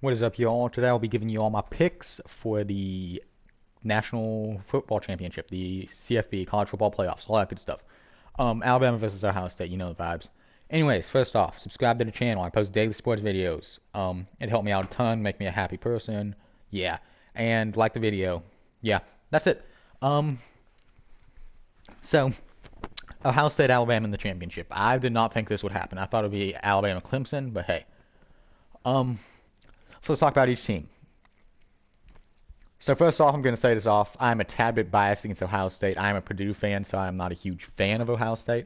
What is up, y'all? Today I'll be giving you all my picks for the National Football Championship, the CFB, College Football Playoffs, all that good stuff. Alabama versus Ohio State, you know the vibes. Anyways, first off, subscribe to the channel. I post daily sports videos. It helped me out a ton, make me a happy person. Yeah. And like the video. Yeah, that's it. Um, so, Ohio State, Alabama in the championship. I did not think this would happen. I thought it would be Alabama, Clemson, but hey. Um, so let's talk about each team. So first off, I'm going to say this off. I'm a tad bit biased against Ohio State. I'm a Purdue fan, so I'm not a huge fan of Ohio State.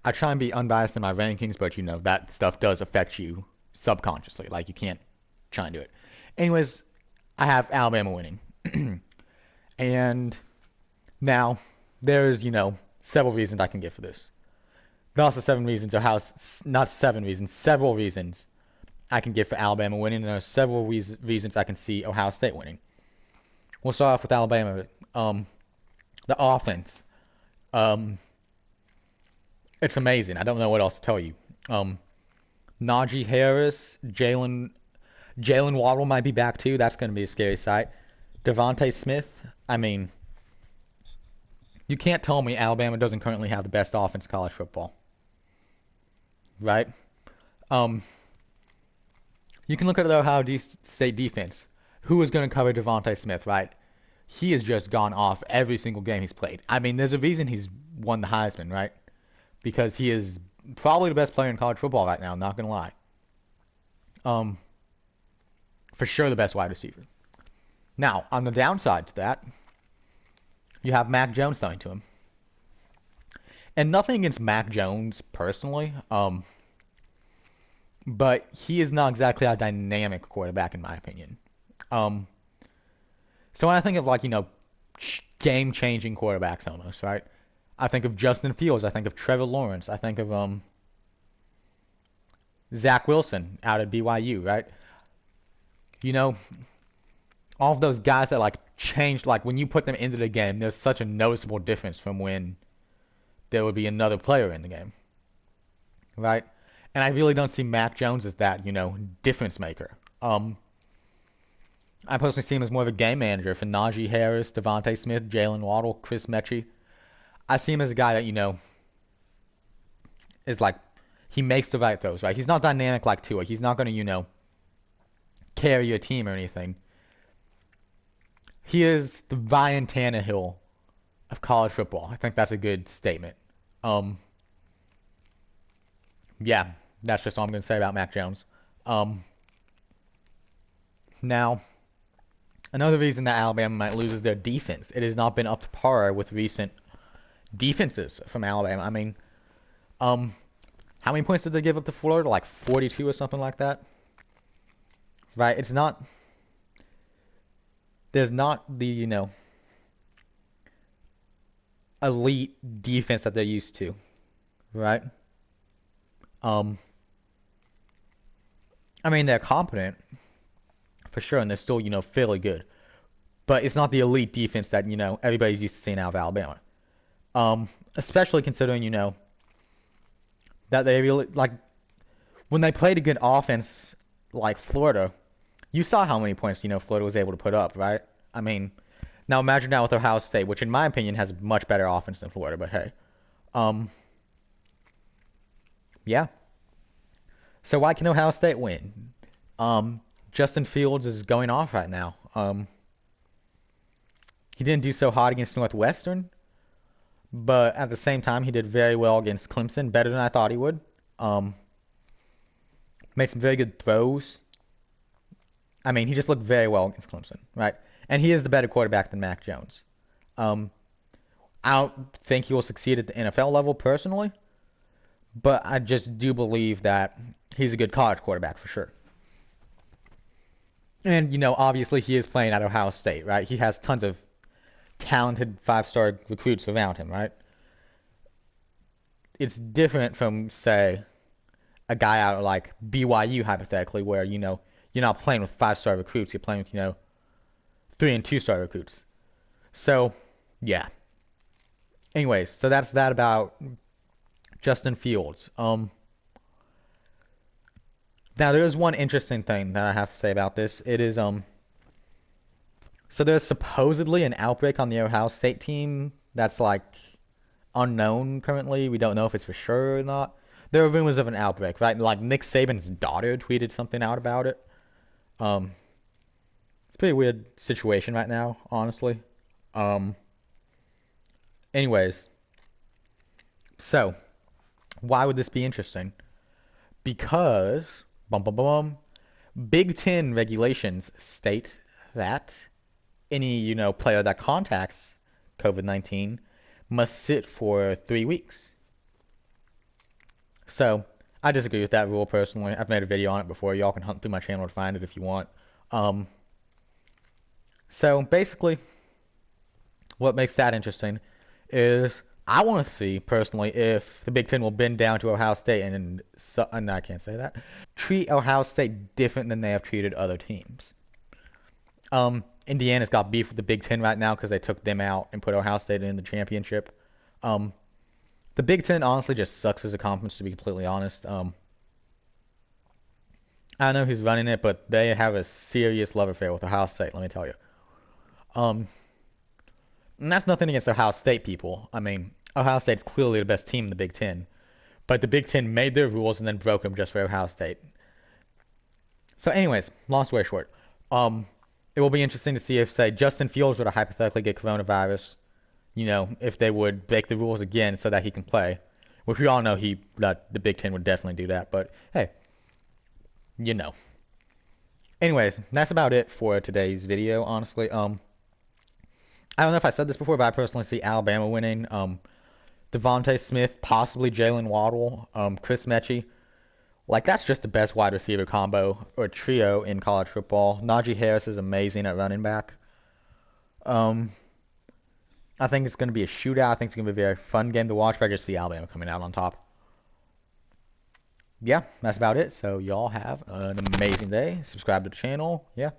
I try and be unbiased in my rankings, but you know that stuff does affect you subconsciously. Like you can't try and do it. Anyways, I have Alabama winning, and now there's several reasons I can give for this. There are also several reasons I can give for Alabama winning, and there are several reasons I can see Ohio State winning. We'll start off with Alabama. The offense. It's amazing. I don't know what else to tell you. Najee Harris, Jalen Waddle might be back too. That's going to be a scary sight. Devontae Smith. I mean, you can't tell me Alabama doesn't currently have the best offense in college football, right? You can look at the Ohio State defense. Who is going to cover Devontae Smith, right? He has just gone off every single game he's played. I mean, there's a reason he's won the Heisman, right? Because he is probably the best player in college football right now, not going to lie. For sure the best wide receiver. Now, on the downside to that, you have Mac Jones throwing to him. And nothing against Mac Jones personally, but he is not exactly a dynamic quarterback in my opinion. So when I think of game-changing quarterbacks almost, right? I think of Justin Fields. I think of Trevor Lawrence. I think of Zach Wilson out at BYU, right? All of those guys that changed, when you put them into the game, there's such a noticeable difference from when there would be another player in the game, right? And I really don't see Mac Jones as that, difference maker. I personally see him as more of a game manager for Najee Harris, Devontae Smith, Jalen Waddle, Chris Mechie. I see him as a guy that, is he makes the right throws, right? He's not dynamic like Tua. He's not going to, carry your team or anything. He is the Ryan Tannehill of college football. I think that's a good statement. Yeah, that's just all I'm going to say about Mac Jones. Now, another reason that Alabama might lose is their defense. It has not been up to par with recent defenses from Alabama. I mean, how many points did they give up to Florida? 42 or something like that? Right? There's not the, elite defense that they're used to. Right? I mean, they're competent, for sure, and they're still, fairly good. But it's not the elite defense that, everybody's used to seeing out of Alabama. Especially considering, that they really, when they played a good offense like Florida, you saw how many points, Florida was able to put up, right? I mean, now imagine that with Ohio State, which in my opinion has much better offense than Florida, but hey. Yeah. So why can Ohio State win? Justin Fields is going off right now. He didn't do so hot against Northwestern, but at the same time, he did very well against Clemson, better than I thought he would. Made some very good throws. I mean, he just looked very well against Clemson, right? And he is the better quarterback than Mac Jones. I don't think he will succeed at the NFL level personally, but I just do believe that he's a good college quarterback for sure. And, obviously he is playing at Ohio State, right? He has tons of talented five-star recruits around him, right? It's different from, say, a guy out of BYU, hypothetically, where, you're not playing with five-star recruits. You're playing with, 3- and 2-star recruits. So, yeah. Anyways, so that's that about Justin Fields. Now there is one interesting thing that I have to say about this. It is so there's supposedly an outbreak on the Ohio State team that's like unknown currently. We don't know if it's for sure or not. There are rumors of an outbreak, right? Like Nick Saban's daughter tweeted something out about it. Um, it's a pretty weird situation right now, honestly. Um, anyways, so why would this be interesting? Because bum bum bum, Big Ten regulations state that any player that contacts COVID-19 must sit for 3 weeks. So I disagree with that rule personally. I've made a video on it before. Y'all can hunt through my channel to find it if you want. Um, so basically, what makes that interesting is I want to see personally if the Big Ten will bend down to Ohio State and I can't say that, treat Ohio State different than they have treated other teams. Indiana's got beef with the Big Ten right now because they took them out and put Ohio State in the championship. Um, the Big Ten honestly just sucks as a conference, to be completely honest. I don't know who's running it, but they have a serious love affair with Ohio State. Let me tell you. Um, and that's nothing against Ohio State people. I mean, Ohio State's clearly the best team in the Big Ten, but the Big Ten made their rules and then broke them just for Ohio State. So, anyways, long story short, it will be interesting to see if, say, Justin Fields were to hypothetically get coronavirus. If they would break the rules again so that he can play, which we all know that the Big Ten would definitely do that. But hey, you know. Anyways, that's about it for today's video. Honestly, I don't know if I said this before, but I personally see Alabama winning. Devontae Smith, possibly Jalen Waddle, Chris Mechie. Like, that's just the best wide receiver combo or trio in college football. Najee Harris is amazing at running back. I think it's going to be a shootout. I think it's going to be a very fun game to watch, but I just see Alabama coming out on top. Yeah, that's about it. So y'all have an amazing day. Subscribe to the channel. Yeah.